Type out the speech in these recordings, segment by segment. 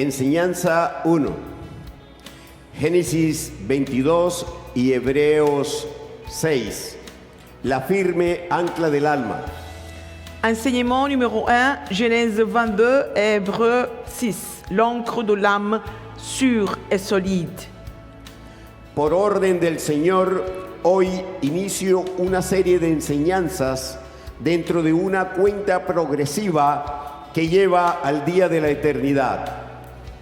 Enseñanza 1. Génesis 22 y Hebreos 6. La firme ancla del alma. Enseignement numéro 1, Genèse 22, Hébreux 6. L'ancre de l'âme sûre et solide. Por orden del Señor, hoy inicio una serie de enseñanzas dentro de una cuenta progresiva que lleva al día de la eternidad,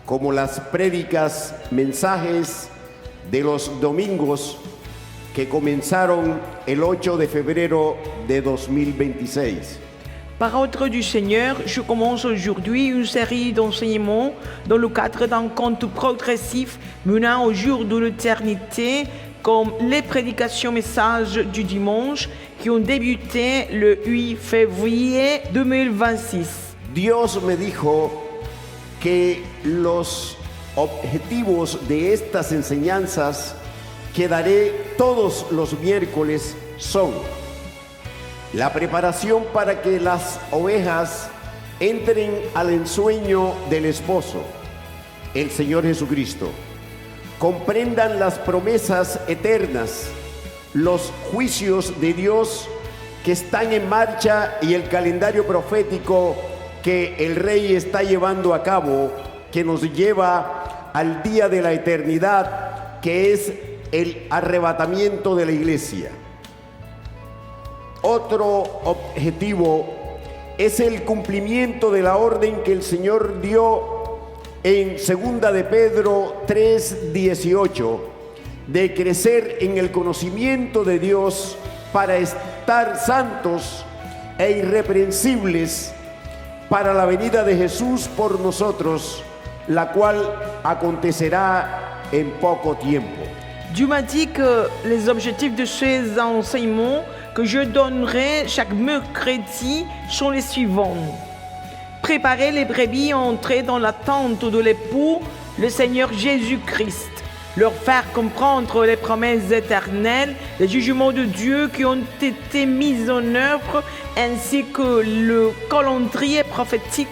como las prédicas, mensajes de los domingos que comenzaron el 8 de febrero de 2026. Par ordre du Seigneur, je commence aujourd'hui une série d'enseignements dans le cadre d'un compte progressif menant au jour de l'éternité, comme les prédications messages du dimanche qui ont débuté le 8 février 2026. Dios me dijo que los objetivos de estas enseñanzas que daré todos los miércoles son la preparación para que las ovejas entren al ensueño del esposo, el Señor Jesucristo, comprendan las promesas eternas, los juicios de Dios que están en marcha y el calendario profético que el Rey está llevando a cabo, que nos lleva al día de la eternidad, que es el arrebatamiento de la iglesia. Otro objetivo es el cumplimiento de la orden que el Señor dio en 2 de Pedro 3:18, de crecer en el conocimiento de Dios para estar santos e irreprensibles para la venida de Jesús por nosotros, la cual acontecerá en poco tiempo. Dieu m'a dit que les objectifs de ces enseignements que je donnerai chaque mercredi sont les suivants. Préparer les brebis à entrer dans l'attente de l'époux, le Seigneur Jésus-Christ. Leur faire comprendre les promesses éternelles, les jugements de Dieu qui ont été mis en œuvre, ainsi que le calendrier prophétique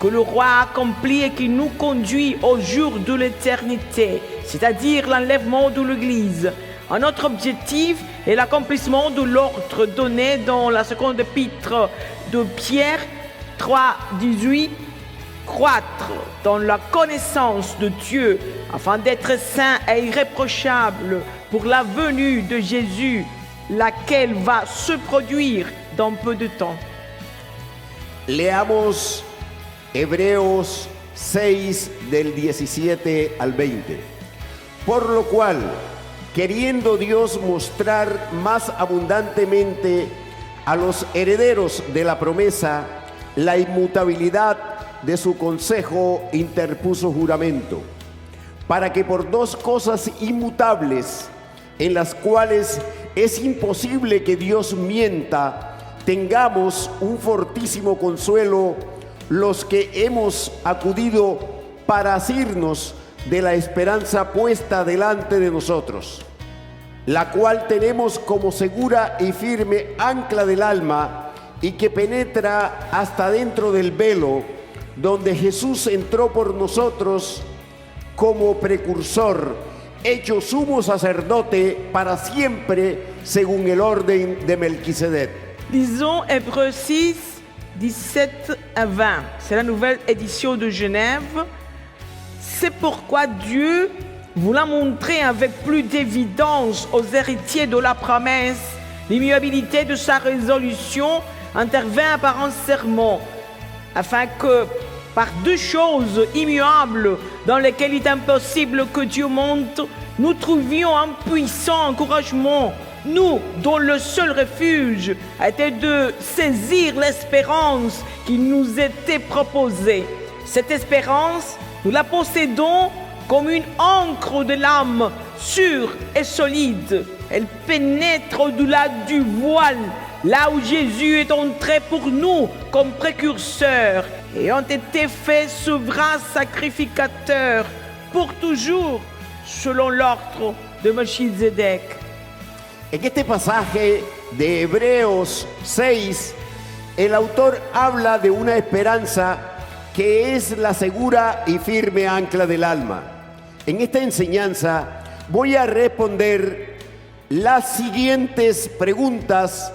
que le roi a accompli et qui nous conduit au jour de l'éternité, c'est-à-dire l'enlèvement de l'Église. Un autre objectif est l'accomplissement de l'ordre donné dans la seconde épître de Pierre 3:18, croître dans la connaissance de Dieu afin d'être saint et irréprochable pour la venue de Jésus, laquelle va se produire dans peu de temps. Leamos Hebreos 6 del 17 al 20. Por lo cual, queriendo Dios mostrar más abundantemente a los herederos de la promesa la inmutabilidad de su consejo, interpuso juramento, para que por dos cosas inmutables, en las cuales es imposible que Dios mienta, tengamos un fortísimo consuelo los que hemos acudido para asirnos de la esperanza puesta delante de nosotros, la cual tenemos como segura y firme ancla del alma y que penetra hasta dentro del velo, donde Jesús entró por nosotros como precursor, hecho sumo sacerdote para siempre, según el orden de Melquisedec. Lisons Hébreux 6, 17 à 20. C'est la nouvelle édition de Genève. C'est pourquoi Dieu, voulant montrer avec plus d'évidence aux héritiers de la promesse l'immuabilité de sa résolution, intervint par un serment, afin que, par deux choses immuables dans lesquelles il est impossible que Dieu monte, nous trouvions un puissant encouragement, nous dont le seul refuge était de saisir l'espérance qui nous était proposée. Cette espérance, nous la possédons comme une ancre de l'âme sûre et solide. Elle pénètre au-delà du voile, là où Jésus est entré pour nous comme précurseur, ayant été fait souverain sacrificateur pour toujours, selon l'ordre de Melchizedek. En este pasaje de Hebreos 6, el autor habla de una esperanza que es la segura y firme ancla del alma. En esta enseñanza voy a responder las siguientes preguntas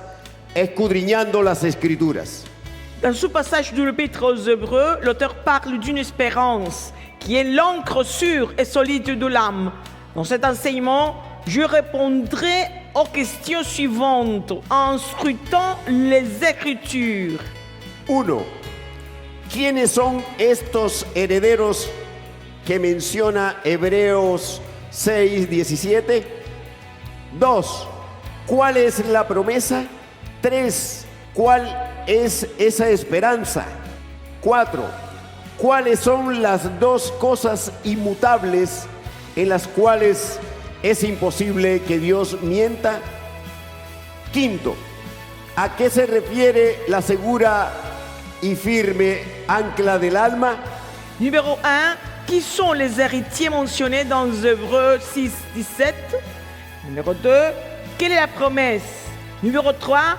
escudriñando las Escrituras. Dans ce passage de l'Épître aux Hébreux, l'auteur parle d'une espérance qui est l'encre sûre et solide de l'âme. Dans cet enseignement, je répondrai aux questions suivantes en scrutant les Écritures. 1. ¿Quiénes son estos herederos que menciona Hebreos 6:17? 2. ¿Cuál es la promesa? 3. ¿Cuál es esa esperanza? 4. ¿Cuáles son las dos cosas inmutables en las cuales es imposible que Dios mienta? 5. ¿A qué se refiere la segura y firme ancla del alma? Numéro 1, qui sont les héritiers mentionnés dans Hébreux 6:17? Numéro 2, quelle est la promesse? Numéro 3,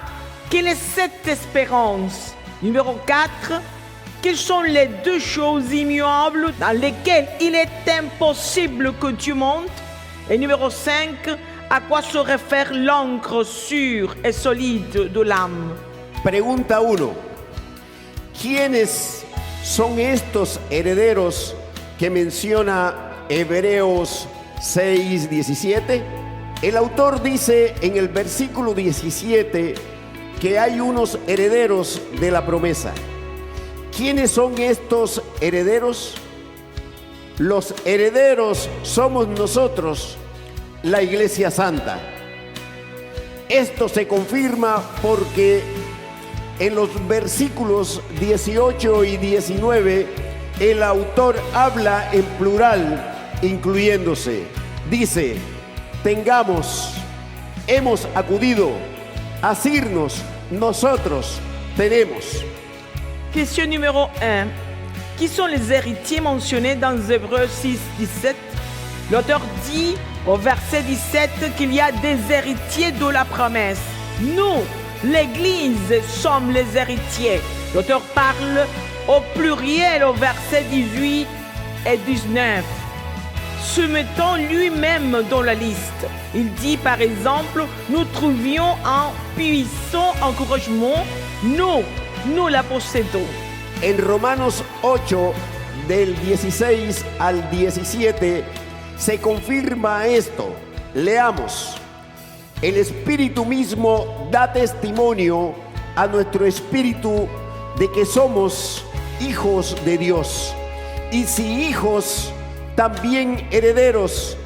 quelle est cette espérance? Numéro 4, quelles sont les deux choses immuables dans lesquelles il est impossible que Dieu monte? Et numéro 5, à quoi se réfère l'encre sûre et solide de l'âme? Pregunta 1. ¿Quiénes son estos herederos que menciona Hebreos 6:17? El autor dice en el versículo 17 que hay unos herederos de la promesa. ¿Quiénes son estos herederos? Los herederos somos nosotros, la Iglesia Santa. Esto se confirma porque en los versículos 18 y 19 el autor habla en plural, incluyéndose. Dice: hemos acudido, asirnos, nosotros tenemos. Question numéro 1. Qui sont les héritiers mentionnés dans Hébreux 6:17? L'auteur dit au verset 17 qu'il y a des héritiers de la promesse. Nous, l'Église, sommes les héritiers. L'auteur parle au pluriel au verset 18 et 19, se mettant lui-même dans la liste. Il dit par exemple: nous trouvions un puissant encouragement, nous la possédons. En Romanos 8, del 16 al 17, se confirma esto. Leamos. El Espíritu mismo da testimonio a nuestro espíritu de que somos hijos de Dios. Y si hijos, también herederos,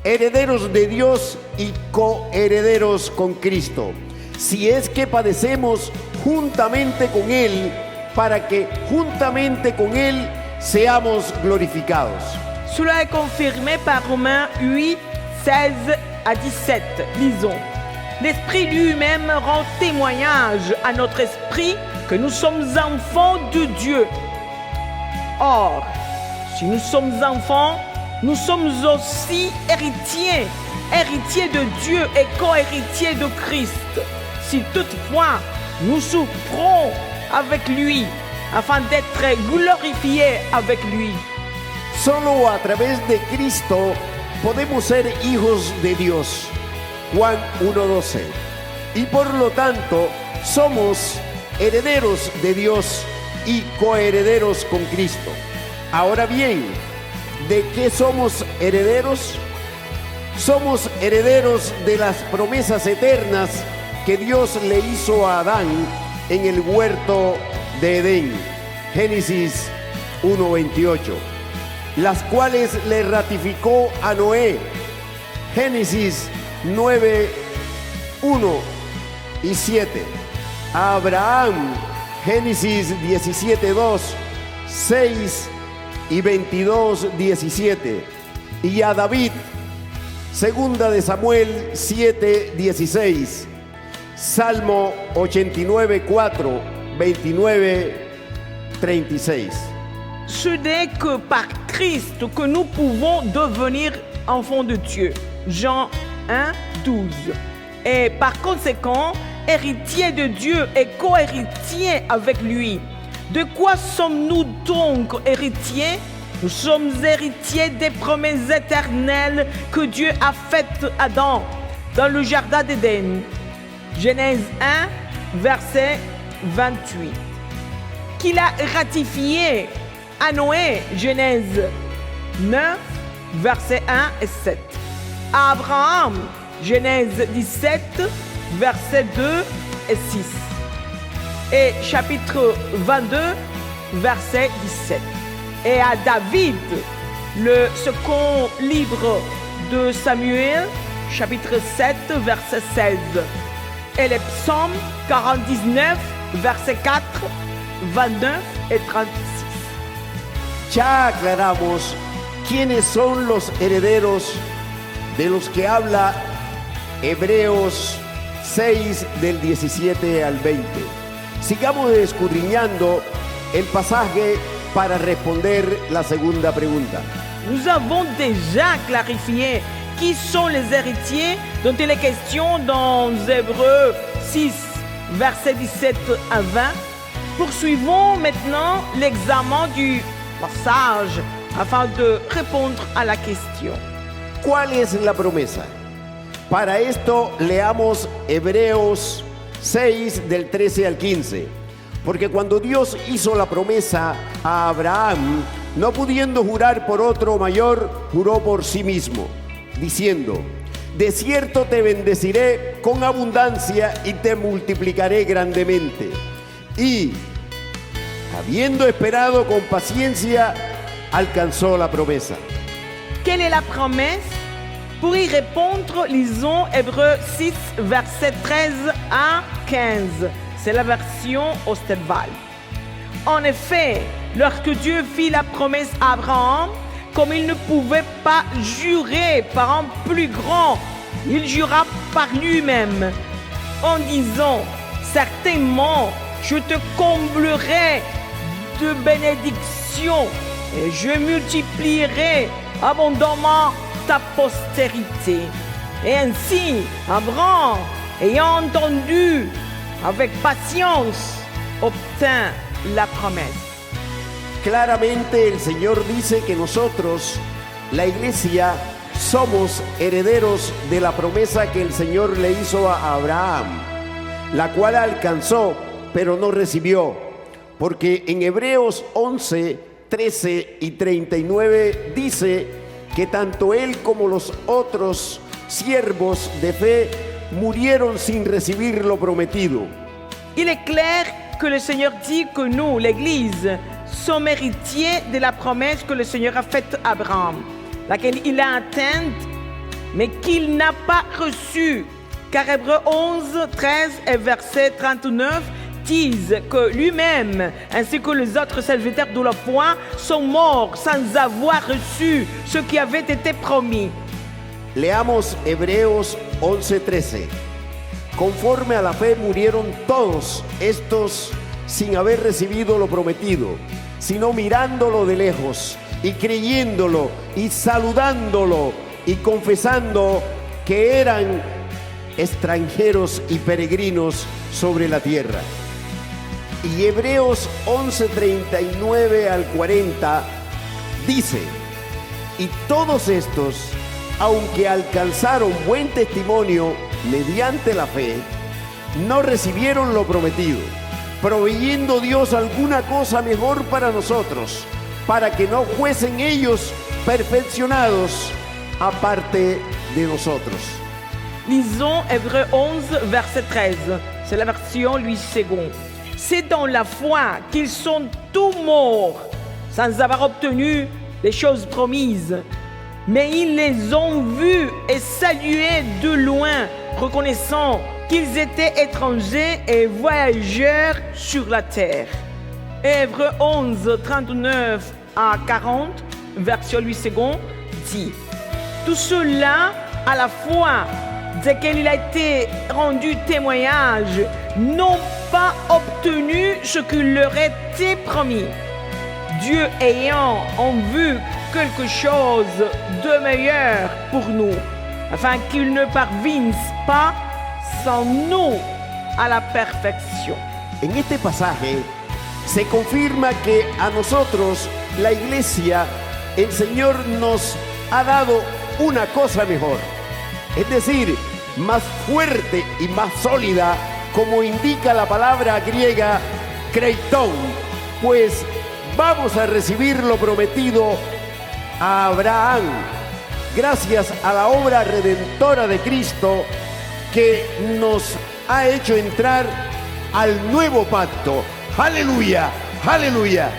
herederos de Dios y coherederos con Cristo. Si es que padecemos juntamente con Él, para que juntamente con Él seamos glorificados. Cela est confirmé par Romains 8, 16 à 17. Lisons. L'Esprit lui-même rend témoignage à notre esprit que nous sommes enfants de Dieu. Or, si nous sommes enfants, nous sommes aussi héritiers, héritiers de Dieu et co-héritiers de Christ. Si toutefois nous souffrons avec lui, afin d'être glorifiés avec lui. Solo a través de Cristo podemos ser hijos de Dios. Juan 1:12. Y por lo tanto somos herederos de Dios y coherederos con Cristo. Ahora bien, ¿de qué somos herederos? Somos herederos de las promesas eternas que Dios le hizo a Adán en el huerto de Edén, Génesis 1:28, las cuales le ratificó a Noé, Génesis 9:1 y 7, a Abraham, Génesis 17:2, 6 y 22:17, y a David, segunda de Samuel 7:16, Salmo 89:4, 29:36. Ce n'est que par Christ que nous pouvons devenir enfants de Dieu. Jean 1:12. Et par conséquent, héritiers de Dieu et co-héritiers avec lui. De quoi sommes-nous donc héritiers? Nous sommes héritiers des promesses éternelles que Dieu a faites à Adam dans le jardin d'Éden. Genèse 1, verset 28. Qu'il a ratifié à Noé, Genèse 9, versets 1 et 7. À Abraham, Genèse 17, versets 2 et 6. Et chapitre 22, verset 17. Et à David, le second livre de Samuel, chapitre 7, verset 16. Et les psaumes 49, verset 4, 29 et 36. Ya aclaramos quiénes son los herederos de los que habla Hebreos 6 del 17 al 20. Sigamos escudriñando el pasaje para responder la segunda pregunta. Nous avons déjà clarifié qui sont les héritiers dont il est question dans Hébreux 6, versets 17 à 20. Poursuivons maintenant l'examen du passage afin de répondre à la question. ¿Cuál es la promesa? Para esto leamos Hebreos 6 del 13 al 15. Porque cuando Dios hizo la promesa a Abraham, no pudiendo jurar por otro mayor, juró por sí mismo, diciendo: de cierto te bendeciré con abundancia y te multiplicaré grandemente. Y, habiendo esperado con paciencia, alcanzó la promesa. Quelle est la promesse? Pour y répondre, lisons Hébreux 6, versets 13 à 15. C'est la version Ostedval. En effet, lorsque Dieu fit la promesse à Abraham, comme il ne pouvait pas jurer par un plus grand, il jura par lui-même, en disant: certainement, je te comblerai de bénédictions et je multiplierai abondamment ta postérité. Et ainsi, Abraham, ayant entendu avec patience, obtint la promesse. Claramente el Señor dice que nosotros, la iglesia, somos herederos de la promesa que el Señor le hizo a Abraham, la cual alcanzó, pero no recibió. Porque en Hebreos 11, 13 y 39 dice que tanto él como los otros siervos de fe murieron sin recibir lo prometido. Il est clair que le Seigneur dit que nous, l'Église, sommes héritiers de la promesse que le Seigneur a faite à Abraham, laquelle il a atteinte, mais qu'il n'a pas reçue. Car Hébreux 11, 13 et verset 39 disent que lui-même, ainsi que les autres serviteurs de la foi, sont morts sans avoir reçu ce qui avait été promis. Leamos Hebreos 11:13. Conforme a la fe murieron todos estos sin haber recibido lo prometido, sino mirándolo de lejos y creyéndolo y saludándolo y confesando que eran extranjeros y peregrinos sobre la tierra. Y Hebreos 11:39 al 40 dice: y todos estos, aunque alcanzaron buen testimonio mediante la fe, no recibieron lo prometido, proveyendo Dios alguna cosa mejor para nosotros, para que no fuesen ellos perfeccionados aparte de nosotros. Lisons Hébreux 11, verset 13. C'est la version Louis II. C'est dans la foi qu'ils sont tous morts, sans avoir obtenu les choses promises. Mais ils les ont vus et salués de loin, reconnaissant qu'ils étaient étrangers et voyageurs sur la terre. Hébreux 11, 39 à 40, version Louis II, dit: tout cela, à la fois desquels il a été rendu témoignage, n'ont pas obtenu ce qu'il leur était promis. Dieu ayant en vue quelque chose de meilleur pour nous, afin qu'ils ne parvinssent pas sans nous à la perfection. En este pasaje se confirma que a nosotros, la iglesia, el Señor nos ha dado una cosa mejor. Es decir, más fuerte y más sólida, como indica la palabra griega kreiton, pues vamos a recibir lo prometido a Abraham, gracias a la obra redentora de Cristo que nos ha hecho entrar al nuevo pacto. Alléluia, alléluia.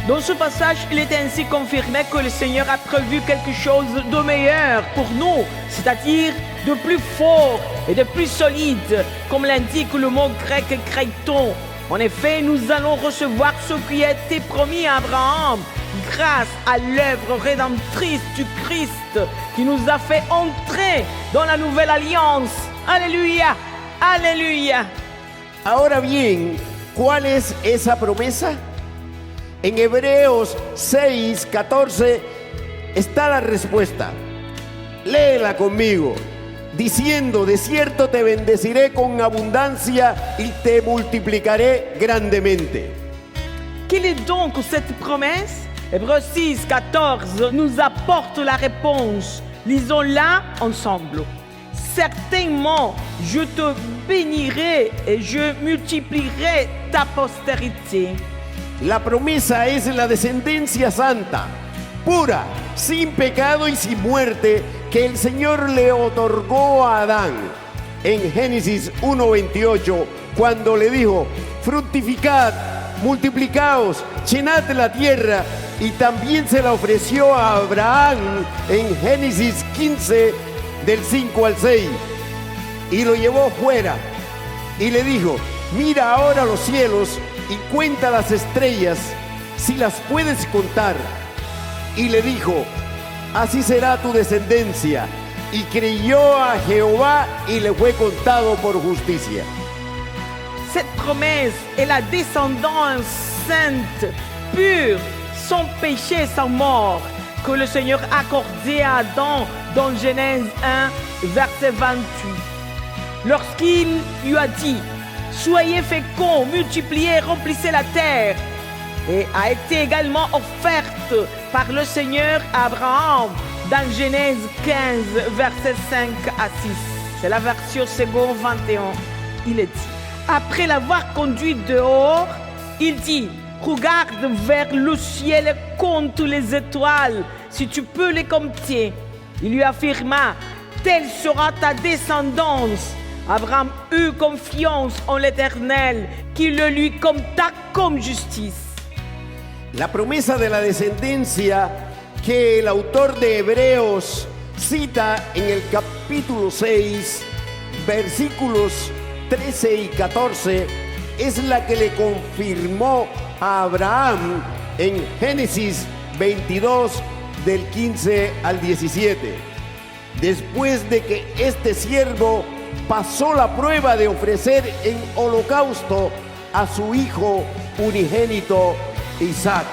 Dans ce passage, il est ainsi confirmé que le Seigneur a prévu quelque chose de meilleur pour nous, c'est-à-dire de plus fort et de plus solide, comme l'indique le mot grec kreiton. En effet, nous allons recevoir ce qui a été promis à Abraham, grâce à l'œuvre rédemptrice du Christ, qui nous a fait entrer dans la nouvelle alliance. Alléluia, alléluia. Ahora bien, ¿cuál es esa promesa? En Hebreos 6:14 está la respuesta. Léela conmigo, diciendo: de cierto te bendeciré con abundancia y te multiplicaré grandemente. Quelle est donc cette promesse? Hébreux 6:14 nous apporte la réponse. Lisons-la ensemble. Certainement, je te bénirai et je multiplierai ta postérité. La promesa es la descendencia santa, pura, sin pecado y sin muerte, que el Señor le otorgó a Adán en Génesis 1:28, cuando le dijo: fructificad, multiplicaos, llenad la tierra. Y también se la ofreció a Abraham en Génesis 15, del 5 al 6. Y lo llevó fuera y le dijo: mira ahora los cielos y cuenta las estrellas, si las puedes contar. Y le dijo: así será tu descendencia. Y creyó a Jehová y le fue contado por justicia. Cette promesse est la descendance sainte, pure, sans péché, sans mort, que le Seigneur a accordée à Adam dans Genèse 1, verset 28. Lorsqu'il lui a dit: soyez féconds, multipliez, remplissez la terre, et a été également offerte par le Seigneur à Abraham dans Genèse 15, versets 5 à 6. C'est la version seconde 21. Il est dit: après l'avoir conduit dehors, il dit: regarde vers le ciel et compte les étoiles, si tu peux les compter. Il lui affirma: telle sera ta descendance. Abraham eut confiance en l'Éternel, qui le lui compta comme justice. La promesa de la descendencia que el autor de Hebreos cita en el capítulo 6, versículos 13 y 14, es la que le confirmó a Abraham en Génesis 22, del 15 al 17. Después de que este siervo pasó la prueba de ofrecer en holocausto a su hijo unigénito Isaac.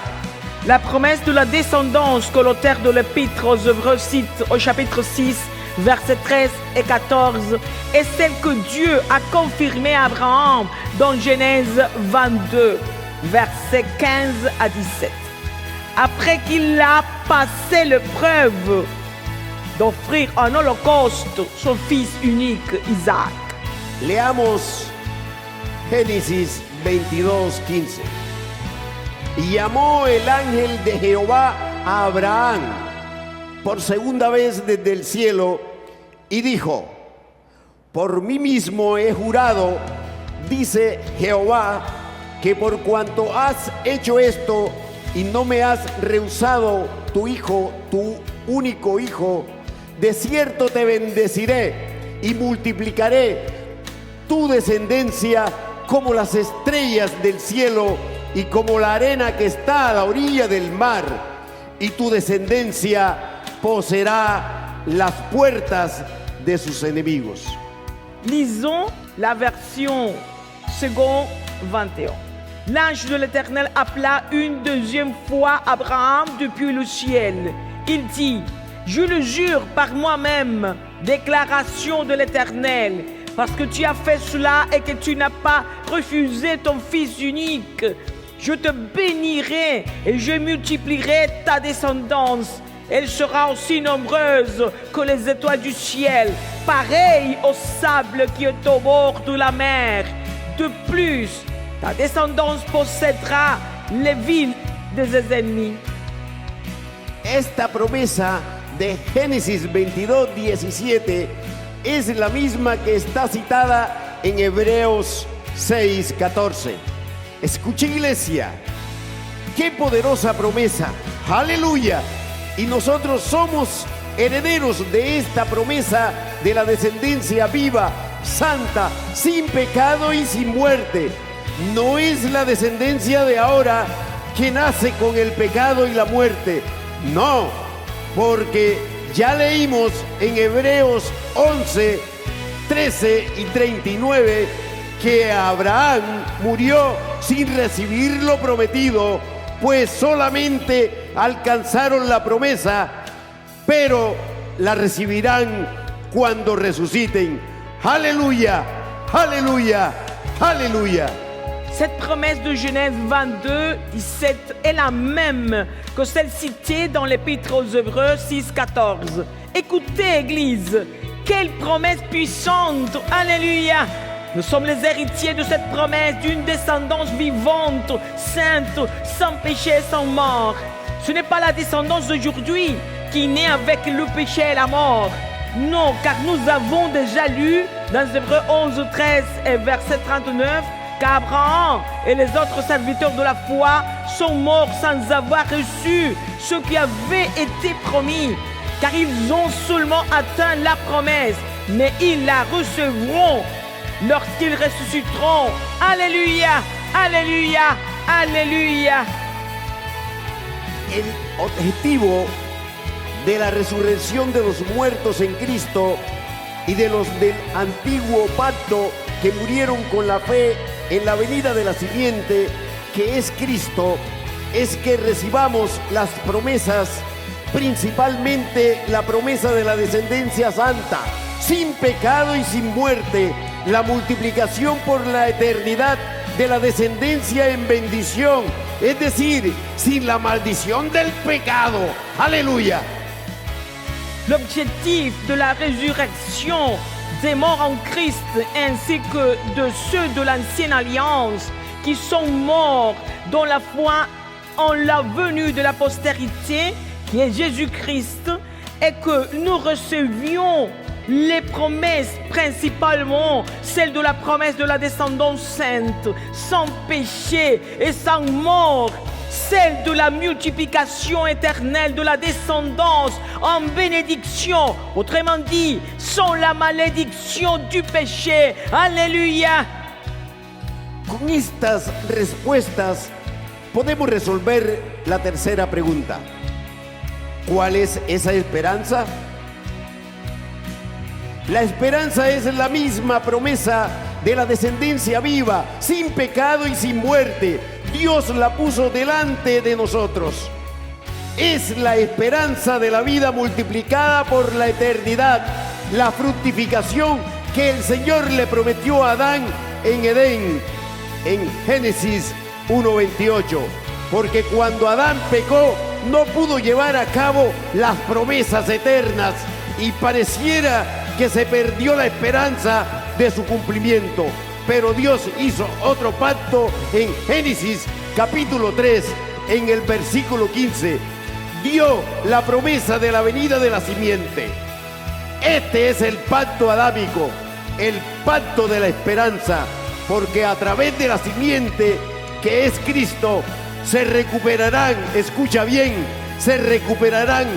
La promesse de la descendance que l'auteur de l'Épître aux Hébreux cite au chapitre 6, versets 13 et 14, est celle que Dieu a confirmée à Abraham dans Genèse 22, versets 15 à 17. Après qu'il a passé l'épreuve d'offrir en holocauste son fils unique, Isaac. Leamos Génesis 22:15. Y llamó el ángel de Jehová a Abraham por segunda vez desde el cielo y dijo: por mí mismo he jurado, dice Jehová, que por cuanto has hecho esto y no me has rehusado tu hijo, tu único hijo, de cierto te bendeciré y multiplicaré tu descendencia como las estrellas del cielo y como la arena que está a la orilla del mar, y tu descendencia poseerá las puertas de sus enemigos. Lisons la version seconde 21. L'ange de l'Éternel appela une deuxième fois Abraham depuis le ciel. Il dit: je le jure par moi-même, déclaration de l'Éternel, parce que tu as fait cela et que tu n'as pas refusé ton fils unique, Je te bénirai et je multiplierai ta descendance. Elle sera aussi nombreuse que les étoiles du ciel, pareille au sable qui est au bord de la mer. De plus, ta descendance possédera les villes de ses ennemis. Esta promesa de Génesis 22:17 es la misma que está citada en Hebreos 6:14. Escuche, iglesia, qué poderosa promesa. Aleluya. Y nosotros somos herederos de esta promesa de la descendencia viva, santa, sin pecado y sin muerte. No es la descendencia de ahora que nace con el pecado y la muerte. No, porque ya leímos en Hebreos 11, 13 y 39 que Abraham murió sin recibir lo prometido, pues solamente alcanzaron la promesa, pero la recibirán cuando resuciten. Aleluya, aleluya, aleluya. Cette promesse de Genèse 22:17 est la même que celle citée dans l'Épître aux Hébreux 6:14. Écoutez, Église, quelle promesse puissante! Alléluia! Nous sommes les héritiers de cette promesse d'une descendance vivante, sainte, sans péché et sans mort. Ce n'est pas la descendance d'aujourd'hui qui naît avec le péché et la mort. Non, car nous avons déjà lu dans Hébreux 11:13 et verset 39 qu'Abraham et les autres serviteurs de la foi sont morts sans avoir reçu ce qui avait été promis, car ils ont seulement atteint la promesse, mais ils la recevront lorsqu'ils ressusciteront. Alléluia, alléluia, alléluia. El objetivo de la resurrección de los muertos en Cristo y de los del antiguo pacto que murieron con la fe en la venida de la simiente, que es Cristo, es que recibamos las promesas, principalmente la promesa de la descendencia santa, sin pecado y sin muerte, la multiplicación por la eternidad de la descendencia en bendición, es decir, sin la maldición del pecado. Aleluya. L'objectif de la résurrection des morts en Christ ainsi que de ceux de l'ancienne alliance qui sont morts dans la foi en la venue de la postérité qui est Jésus-Christ est que nous recevions les promesses, principalement celle de la promesse de la descendance sainte, sans péché et sans mort, celle de la multiplication éternelle de la descendance en bénédiction, autrement dit, sans la malédiction du péché. Alléluia. Con estas respuestas podemos resolver la tercera pregunta. ¿Cuál es esa esperanza? La esperanza es la misma promesa de la descendencia viva, sin pecado y sin muerte. Dios la puso delante de nosotros. Es la esperanza de la vida multiplicada por la eternidad, la fructificación que el Señor le prometió a Adán en Edén, en Génesis 1:28. Porque cuando Adán pecó, no pudo llevar a cabo las promesas eternas y pareciera que se perdió la esperanza de su cumplimiento. Pero Dios hizo otro pacto en Génesis capítulo 3, en el versículo 15. Dio la promesa de la venida de la simiente. Este es el pacto adámico, el pacto de la esperanza, porque a través de la simiente que es Cristo se recuperarán, escucha bien, se recuperarán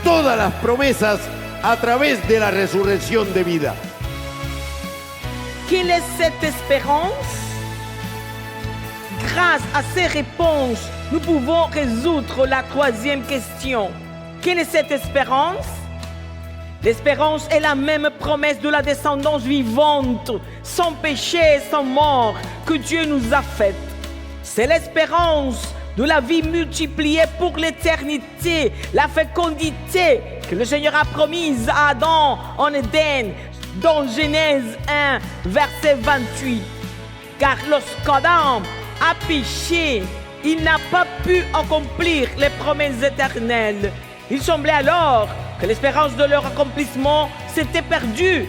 todas las promesas a través de la resurrección de vida. Quelle est cette espérance? Grâce à ces réponses, nous pouvons résoudre la troisième question. Quelle est cette espérance? L'espérance est la même promesse de la descendance vivante, sans péché et sans mort, que Dieu nous a faite. C'est l'espérance de la vie multipliée pour l'éternité, la fécondité que le Seigneur a promise à Adam en Éden, dans Genèse 1, verset 28. Car lorsqu'Adam a péché. Il n'a pas pu accomplir les promesses éternelles. Il semblait alors que l'espérance de leur accomplissement s'était perdue.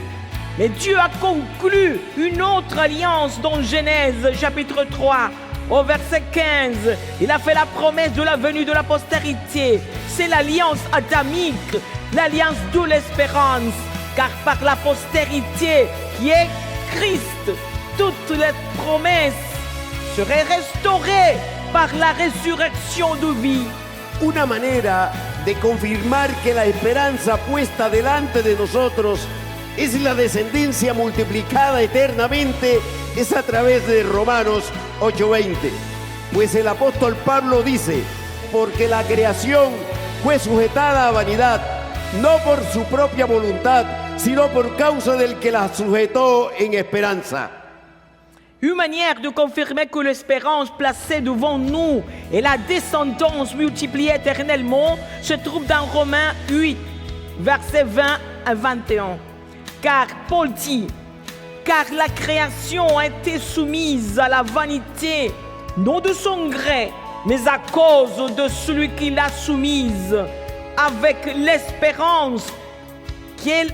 Mais Dieu a conclu une autre alliance dans Genèse chapitre 3. Au verset 15, il a fait la promesse de la venue de la postérité. C'est l'alliance adamique, l'alliance de l'espérance. Car par la postérité qui est Christ, toutes les promesses seraient restaurées par la résurrección de vie. Una manera de confirmar que la esperanza puesta delante de nosotros es la descendencia multiplicada eternamente, es a través de Romanos 8:20. Pues el apóstol Pablo dice, porque la creación fue sujetada a vanidad, no por su propia voluntad, sino por causa del que la sujetó en esperanza. Une manière de confirmer que l'espérance placée devant nous et la descendance multipliée éternellement se trouve dans Romains 8, versets 20 à 21. Car Paul dit, car la création a été soumise à la vanité, non de son gré, mais à cause de celui qui l'a soumise, avec l'espérance qu'elle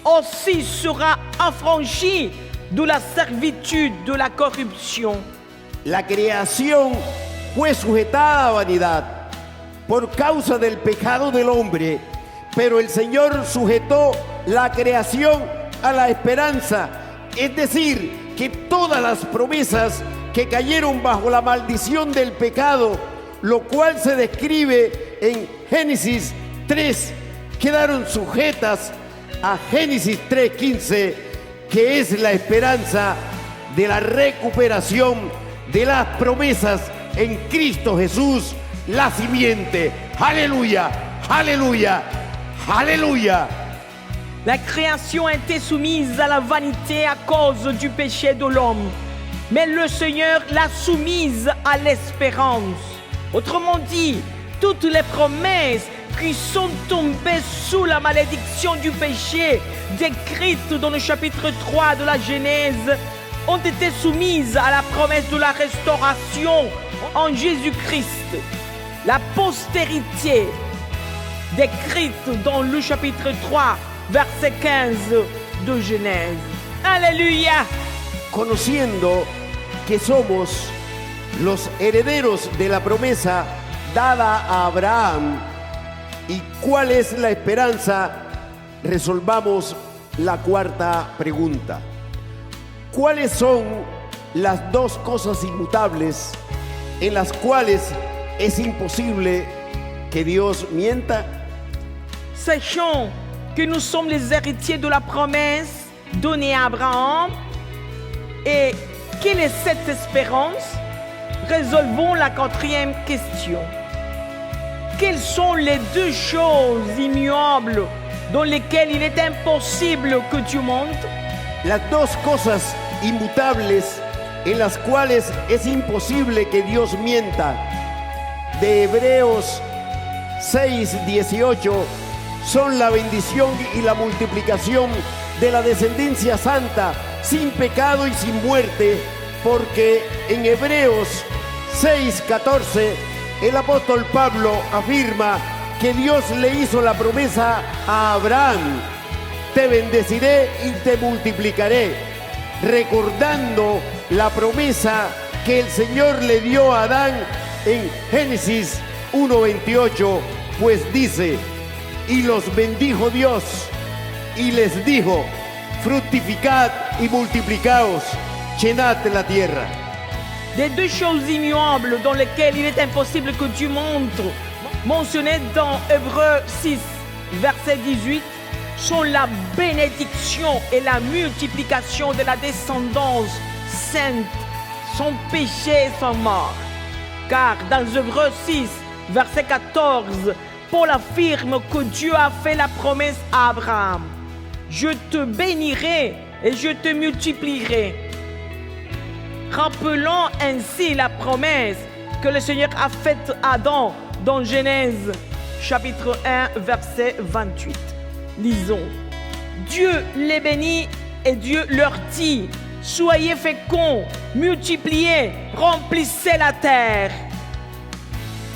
aussi sera affranchie de la servitude de la corrupción. La creación fue sujetada a vanidad por causa del pecado del hombre, pero el Señor sujetó la creación a la esperanza, es decir, que todas las promesas que cayeron bajo la maldición del pecado, lo cual se describe en Génesis 3, quedaron sujetas a Génesis 3:15, que es la esperanza de la recuperación de las promesas en Cristo Jesús, la simiente. Aleluya, aleluya, aleluya. La création a été soumise à la vanité à cause du péché de l'homme, mais le Seigneur l'a soumise à l'espérance. Autrement dit, toutes les promesses qui sont tombées sous la malédiction du péché, décrites dans le chapitre 3 de la Genèse, ont été soumises à la promesse de la restauration en Jésus-Christ. La postérité, décrite dans le chapitre 3, verset 15 de Genèse. Alléluia! Conociendo que somos los herederos de la promesa dada a Abraham y cuál es la esperanza, resolvamos la cuarta pregunta. ¿Cuáles son las dos cosas inmutables en las cuales es imposible que Dios mienta? Sachons que nous sommes les héritiers de la promesse donnée à Abraham. Et quelle est cette espérance? Résolvons la quatrième question. Quelles sont les deux choses immuables dans lesquelles il est impossible que Dieu mente? Las dos cosas inmutables en las cuales es imposible que Dios mienta, de Hebreos 6:18, son la bendición y la multiplicación de la descendencia santa, sin pecado y sin muerte, porque en Hebreos 6:14 el apóstol Pablo afirma que Dios le hizo la promesa a Abraham: te bendeciré y te multiplicaré, recordando la promesa que el Señor le dio a Adán en Génesis 1:28, pues dice, y los bendijo Dios y les dijo, fructificad y multiplicaos, llenad la tierra. Des deux choses immuables dans lesquelles il est impossible que Dieu montre, mentionnées dans Hébreux 6, verset 18, sont la bénédiction et la multiplication de la descendance sainte, sans péché et sans mort. Car dans Hébreux 6, verset 14, Paul affirme que Dieu a fait la promesse à Abraham. Je te bénirai et je te multiplierai. Rappelons ainsi la promesse que le Seigneur a faite à Adam dans Genèse chapitre 1 verset 28. Lisons. Dieu les bénit et Dieu leur dit, soyez féconds, multipliez, remplissez la terre.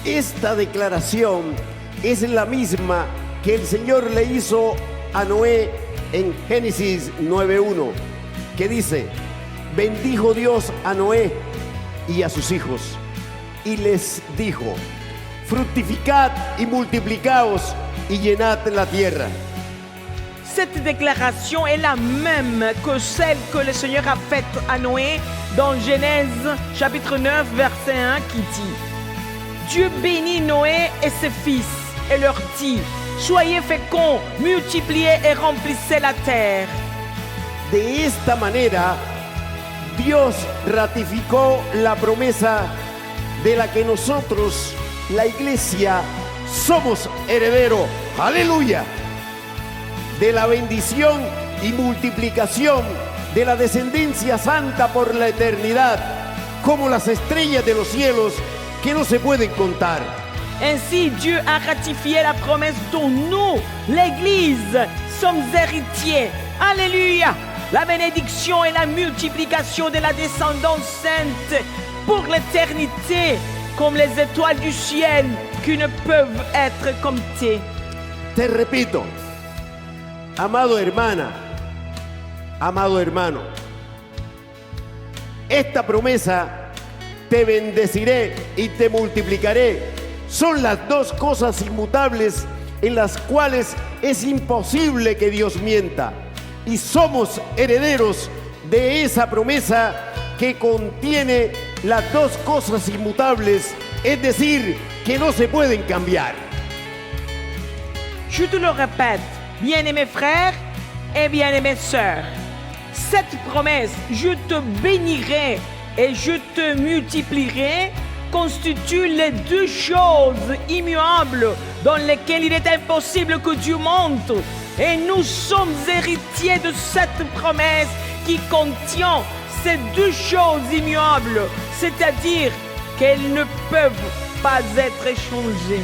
Esta declaración es la misma que el Señor le hizo a Noé en Génesis 9:1, que dice: bendijo Dios a Noé y a sus hijos, y les dijo: fructificad y multiplicaos y llenad la tierra. Cette déclaration est la même que celle que le Seigneur a faite à Noé dans Genèse chapitre 9 verset 1 qui dit: Dieu bénit Noé et ses fils et leur dit: soyez féconds, multipliez et remplissez la terre. De esta manera, Dios ratificó la promesa de la que nosotros, la iglesia, somos herederos. ¡Aleluya! De la bendición y multiplicación de la descendencia santa por la eternidad, como las estrellas de los cielos que no se pueden contar. Ainsi, Dieu a ratifié la promesse dont nous, l'Église, sommes héritiers. Alléluia! La bénédiction et la multiplication de la descendance sainte pour l'éternité, comme les étoiles du ciel qui ne peuvent être comptées. Te repito, amado hermana, amado hermano, esta promesa, te bendeciré y te multiplicaré, son las dos cosas inmutables en las cuales es imposible que Dios mienta. Y somos herederos de esa promesa que contiene las dos cosas inmutables, es decir, que no se pueden cambiar. Je te le répète, bien-aimés frères et bien-aimées sœurs, cette promesse, je te bénirai et je te multiplierai, constitue les deux choses immuables dans lesquelles il est impossible que Dieu monte. Et nous sommes héritiers de cette promesse qui contient ces deux choses immuables, c'est-à-dire qu'elles ne peuvent pas être échangées.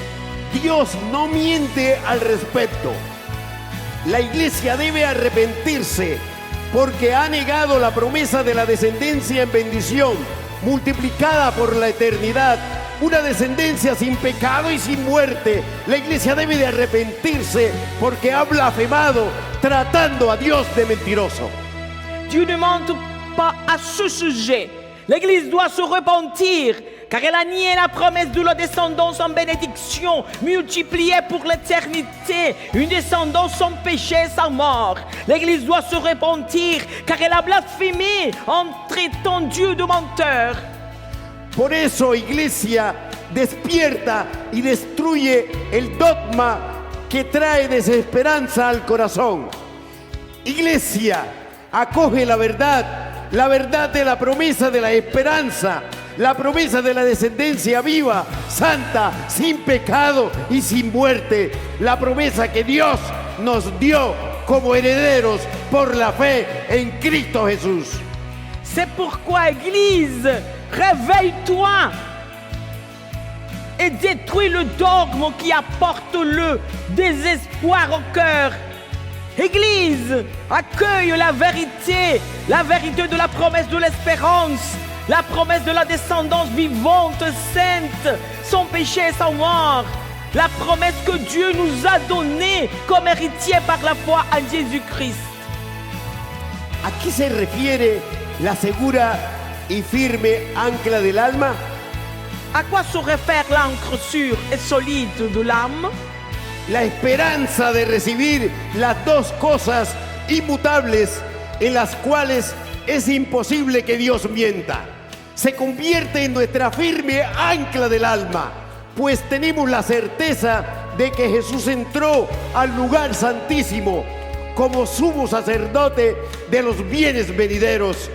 Dios no miente al respecto. La iglesia debe arrepentirse porque ha negado la promesa de la descendencia en bendición, multiplicada por la eternidad, una descendencia sin pecado y sin muerte. La iglesia debe de arrepentirse porque ha blasfemado tratando a Dios de mentiroso. Dieu ne mente pas à ce sujet. L'Église doit se repentir car elle a nié la promesse de la descendance en bénédiction, multipliée pour l'éternité, une descendance sans péché et sans mort. L'Église doit se repentir car elle a blasphémé en traitant Dieu de menteur. Por eso, iglesia, despierta y destruye el dogma que trae desesperanza al corazón. Iglesia, acoge la verdad de la promesa de la esperanza, la promesa de la descendencia viva, santa, sin pecado y sin muerte, la promesa que Dios nos dio como herederos por la fe en Cristo Jesús. C'est pourquoi, Église, réveille-toi et détruis le dogme qui apporte le désespoir au cœur. Église, accueille la vérité de la promesse de l'espérance, la promesse de la descendance vivante, sainte, sans péché et sans mort, la promesse que Dieu nous a donnée comme héritier par la foi en Jésus-Christ. ¿A qué se refiere la segura y firme ancla del alma? À quoi se réfère l'ancre sûre et solide de l'âme? La esperanza de recibir las dos cosas inmutables en las cuales es imposible que Dios mienta. Se convierte en nuestra firme ancla del alma, pues tenemos la certeza de que Jesús entró al lugar santísimo como sumo sacerdote de los bienes venideros,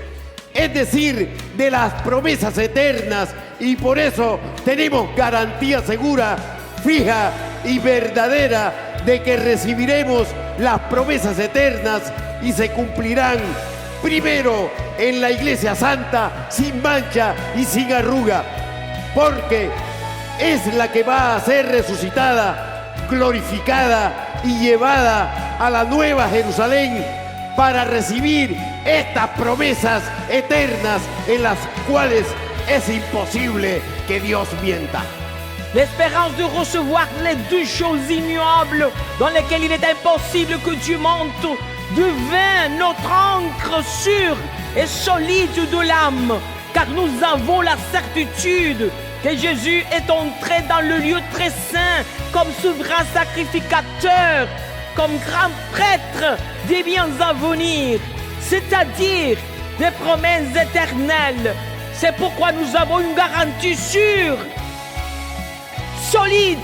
es decir, de las promesas eternas, y por eso tenemos garantía segura, fija y verdadera de que recibiremos las promesas eternas y se cumplirán primero en la iglesia santa, sin mancha y sin arruga, porque es la que va a ser resucitada, glorificada y llevada a la nueva Jerusalén, para recibir estas promesas eternas en las cuales es imposible que Dios mienta. L'espérance de recevoir les deux choses immuables dans lesquelles il est impossible que Dieu mente devint notre ancre sûre et solide de l'âme, car nous avons la certitude que Jésus est entré dans le lieu très saint comme souverain sacrificateur, comme grand prêtre des biens à venir, c'est-à-dire des promesses éternelles. C'est pourquoi nous avons une garantie sûre, solide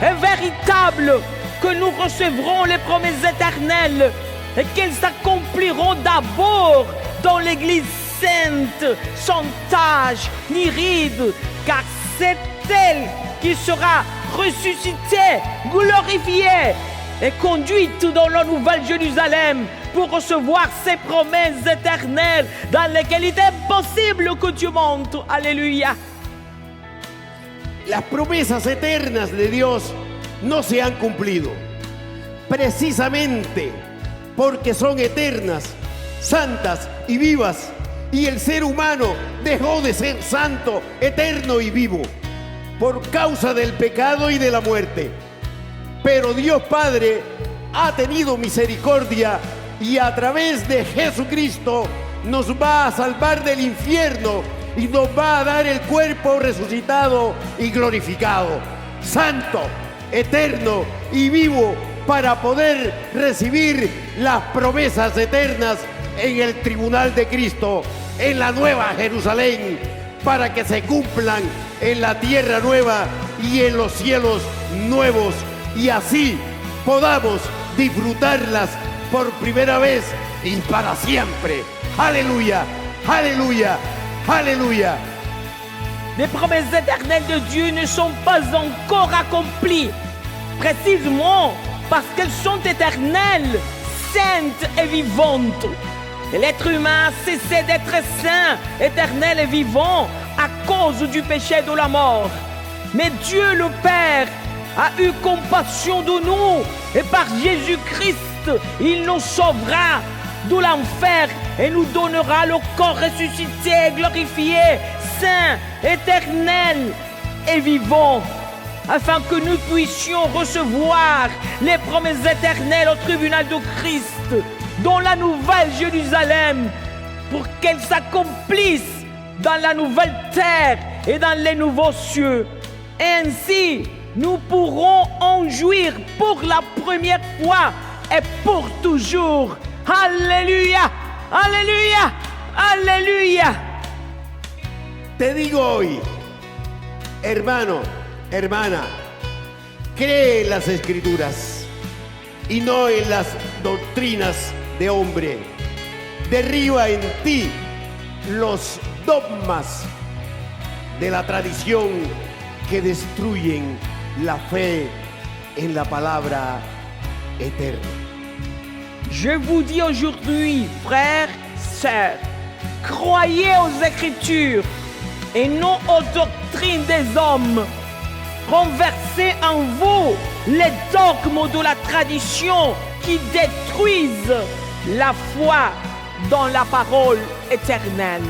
et véritable, que nous recevrons les promesses éternelles et qu'elles s'accompliront d'abord dans l'Église sainte, sans tache ni ride, car c'est elle qui sera ressuscitée, glorifiée et conduite dans la nouvelle Jérusalem pour recevoir ces promesses éternelles dans lesquelles il est impossible que Dieu monte. Alléluia. Las promesas eternas de Dios no se han cumplido, precisamente porque son eternas, santas y vivas, y el ser humano dejó de ser santo, eterno y vivo por causa del pecado y de la muerte. Pero Dios Padre ha tenido misericordia y a través de Jesucristo nos va a salvar del infierno y nos va a dar el cuerpo resucitado y glorificado, santo, eterno y vivo, para poder recibir las promesas eternas en el tribunal de Cristo, en la nueva Jerusalén, para que se cumplan en la tierra nueva y en los cielos nuevos, y así podamos disfrutarlas por primera vez y para siempre. Aleluya, aleluya. Alléluia. Les promesses éternelles de Dieu ne sont pas encore accomplies, précisément parce qu'elles sont éternelles, saintes et vivantes. Et l'être humain a cessé d'être saint, éternel et vivant à cause du péché de la mort. Mais Dieu le Père a eu compassion de nous et par Jésus-Christ, il nous sauvera de l'enfer et nous donnera le corps ressuscité, glorifié, saint, éternel et vivant, afin que nous puissions recevoir les promesses éternelles au tribunal de Christ, dans la nouvelle Jérusalem, pour qu'elles s'accomplissent dans la nouvelle terre et dans les nouveaux cieux. Et ainsi, nous pourrons en jouir pour la première fois et pour toujours. Alléluia, alléluia, alléluia. Te digo hoy, hermano, hermana, cree en las Escrituras y no en las doctrinas de hombre. Derriba en ti los dogmas de la tradición que destruyen la fe en la palabra eterna. Je vous dis aujourd'hui, frères, sœurs, croyez aux Écritures et non aux doctrines des hommes. Renversez en vous les dogmes de la tradition qui détruisent la foi dans la parole éternelle.